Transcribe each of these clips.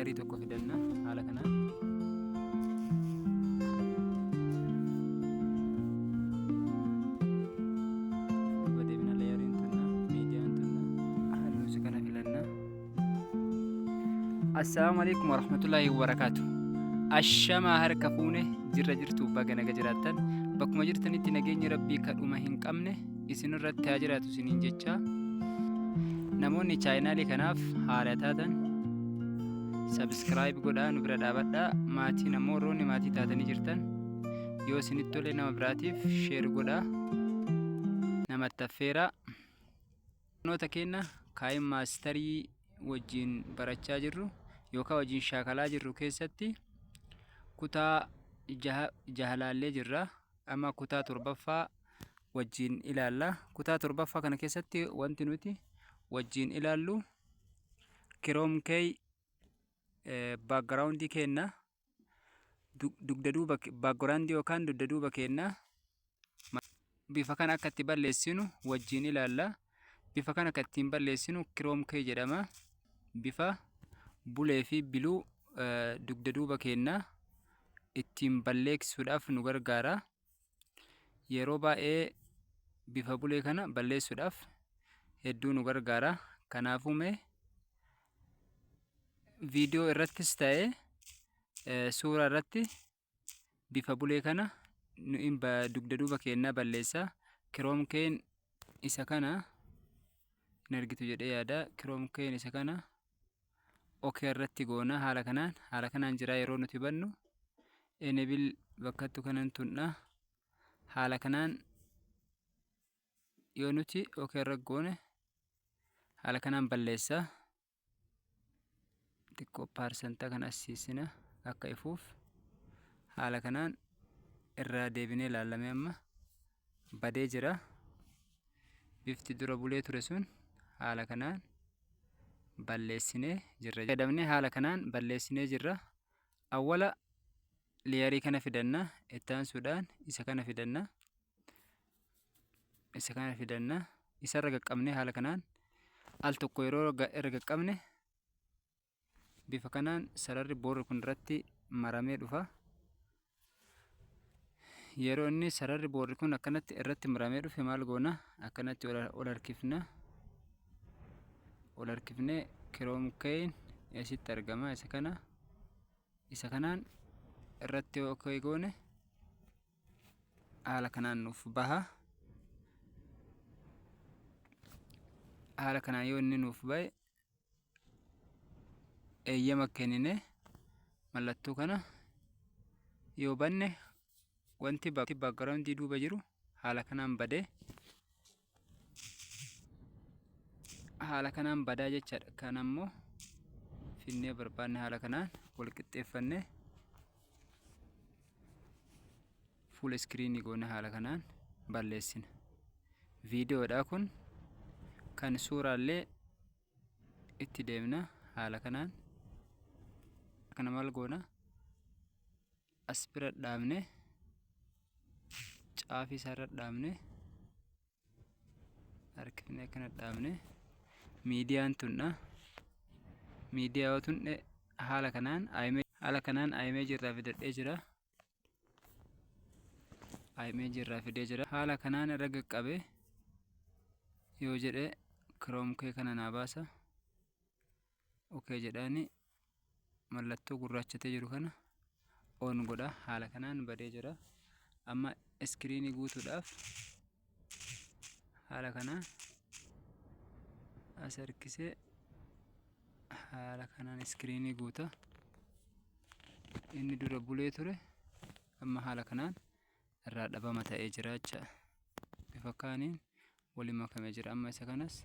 layerii tokko fidanna haala kanaan. Deebina layeriin tunna miidiyaan tunna halluu isa kana filanna. Assalaamu alaikum warahmatullaahi wabarakaatu. Ashamaa harka fuune jirra jirtu baga naga jiraattan bakkuma jirtanitti nageenyi rabbii kadhuma hin qabne isinirratti haa jiraatu isiniin jecha. Namoonni chaayinaalii kanaaf haala taatan sabskiraayib godhaa, nu bira dhaabadhaa. Maatiin ammoo warroonni maatii taatanii jirtan yoo isinitti tole nama biraatiif sheer godhaa, namatti affeeraa. Noota kenna kaa'im maastarii wajjin barachaa jirru yookaan wajjin shaakalaa jirru keessatti kutaa jahalaallee jirra. Amma kutaa torbaffaa wajjin ilaalla. Kutaa torbaffaa kana keessatti wanti nuti wajjin ilaallu kiroom kee baakgiraawundii kenna dugda duuba baakgiraawundii yookaan dugda duuba kenna bifa kana akka itti balleessinu wajjin ilaalla. Bifa kana akka ittiin balleessinu kiroom kee jedhama. Bifa bulee fi biluu dugda duuba kenna ittiin balleessuudhaaf nu gargaara. Yeroo baay'ee bifa bulee kana balleessuudhaaf hedduu nu gargaara. Kanaafuu mee viidiyoo irrattis ta'ee suura irratti bifa bulee kana dugda duuba keenyaa balleessa. Kiroom keen isa kana hin argitu jedhee yaada. Kiroom keen isa kana okee irratti goona. Haala kanaan jira yeroo nuti bannu enebil bakkattu kanan tunna. Haala kanaan yoo nuti okee irra goone haala kanaan balleessa. Xiqqoo paarsenta kan asiisina akka ifuuf haala kanaan irraa deebinee ilaallamee amma badee jira. Bifti dura bulee ture sun haala kanaan balleessinee jirra. Fayyadamnee haala kanaan balleessinee jirra. Awwala leeyarii kana fidanna, itti aansuudhaan isa kana fidanna. Isarra qaqqabnee haala kanaan al tokko yeroo irra qaqqabne bifa kanaan sararri boorri kun irratti maramee dhufa. Yeroo inni sararri boorri kun akkanatti irratti maramee dhufe maal goona? Akkanatti ol harkifnee kiroom keen asitti argama. Isa kanaan irratti okee goone haala kanaan nuuf baha. Haala kanaan yoo inni nuuf bahe eeyyama kennine mallattoo kana yoo banne wanti baakgiraawundii duuba jiru haala kanaan badee haala kanaan badaa jechaadha. Kan ammoo finnee barbaanne haala kanaan wal qixxeeffannee fuul iskiriinii goone haala kanaan balleessina. Viidiyoodha kun kan suuraallee itti deemna haala kanaan. Kana maal goona? As bira dhaabne caafii isaarra dhaabne harkifnee akkana dhaabne miidiyaan tunna. Miidiyaa yoo tunne haala kanaan aayimee jirraa fidadhee jira. Haala kanaan irra qaqqabe yoo jedhe kiroom kee kana naa baasa. Okee jedhaani mallattoo gurraachatee jiru kana on godha. Haala kanaan badee jira. Amma iskiriinii guutuudhaaf haala kanaan as harkisee haala kanaan iskiriinii guuta. Inni dura bulee ture amma haala kanaan irraa dhabama ta'ee jira jecha. Bifa kaaniin waliin makamee jira. Amma isa kanas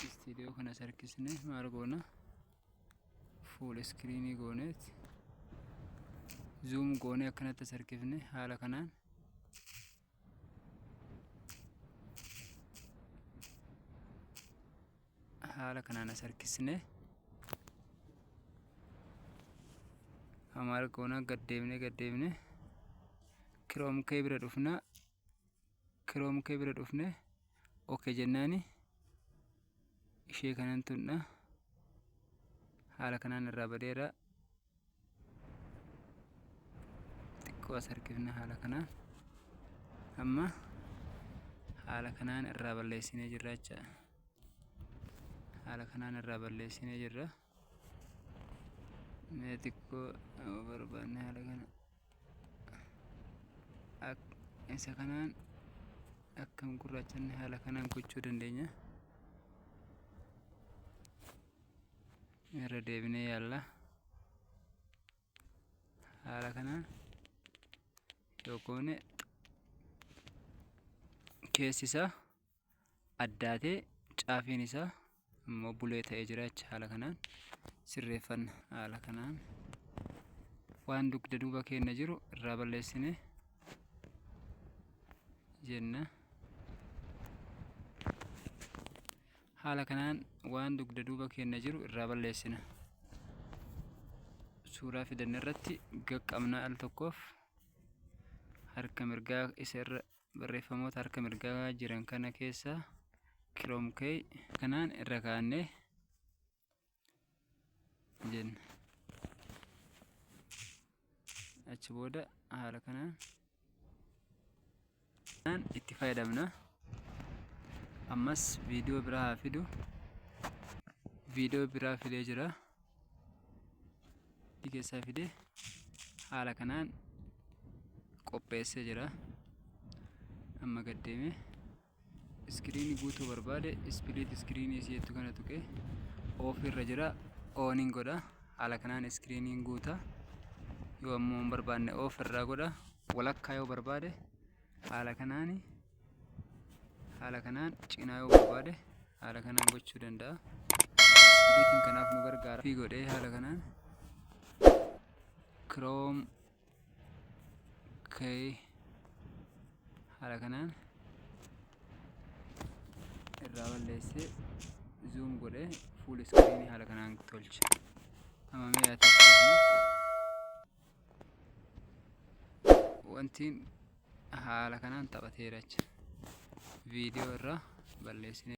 istiidiyoo kanas harkisnee maal goona? Fuul iskiriinii gooneeti zuum goonee akkanatti as harkifne haala kanaan as harkisne maal goona? Gad deemnee kiroom kee bira dhufna. Kiroom kee bira dhufne okee jennaani ishee kanan tunna haala kanaan irraa badeera. xiqqoo as harkifna haala kanaan amma haala kanaan irraa balleessinee jirra jecha. haala kanaan irraa balleessinee jirra. mee xiqqoo barbaanne haala kana isa kanaan akkam gurraachanne haala kanaan gochuu dandeenya. irra deebinee yaalla. haala kanaan yookoon keessi isaa addaatee caafiin isaa immoo bulee ta'ee jira jecha. haala kanaan sirreeffanna. haala kanaan waan dugda duuba keenya jiru irraa balleessine jenna. haala kanaan waan dugda duuba keenya jiru irraa balleessina. suuraa fidanne irratti gaqqabnaa al tokkoof harka mirgaa isa irra barreeffamoota harka mirgaa jiran kana keessa Chrome key kanaan irra kaa'annee jenna. achi booda haala kanaan itti fayyadamna. ammas viidiyoo biraa haa fidu. viidiyoo biraa fidee jira. keessaa fide haala kanaan qopheessee jira. amma gaddeeme iskiriinii guutuu barbaade split iskiriinii isheetu kana tuqe off irra jira. ooniin godha. haala kanaan iskiriiniin guuta. yoo ammoo hin barbaanne off irraa godha. walakkaa yoo barbaade haala kanaan cinaa yoo barbaade haala kanaan gochuu danda'a. spliitiin kanaaf nu gargaara. fi godhee haala kanaan Chrome key haala kanaan irraa balleessee zoom godhee full screen haala kanaan tolche. amma mee wantiin haala kanaan taphateera jecha. viidiyoo irraa balleessine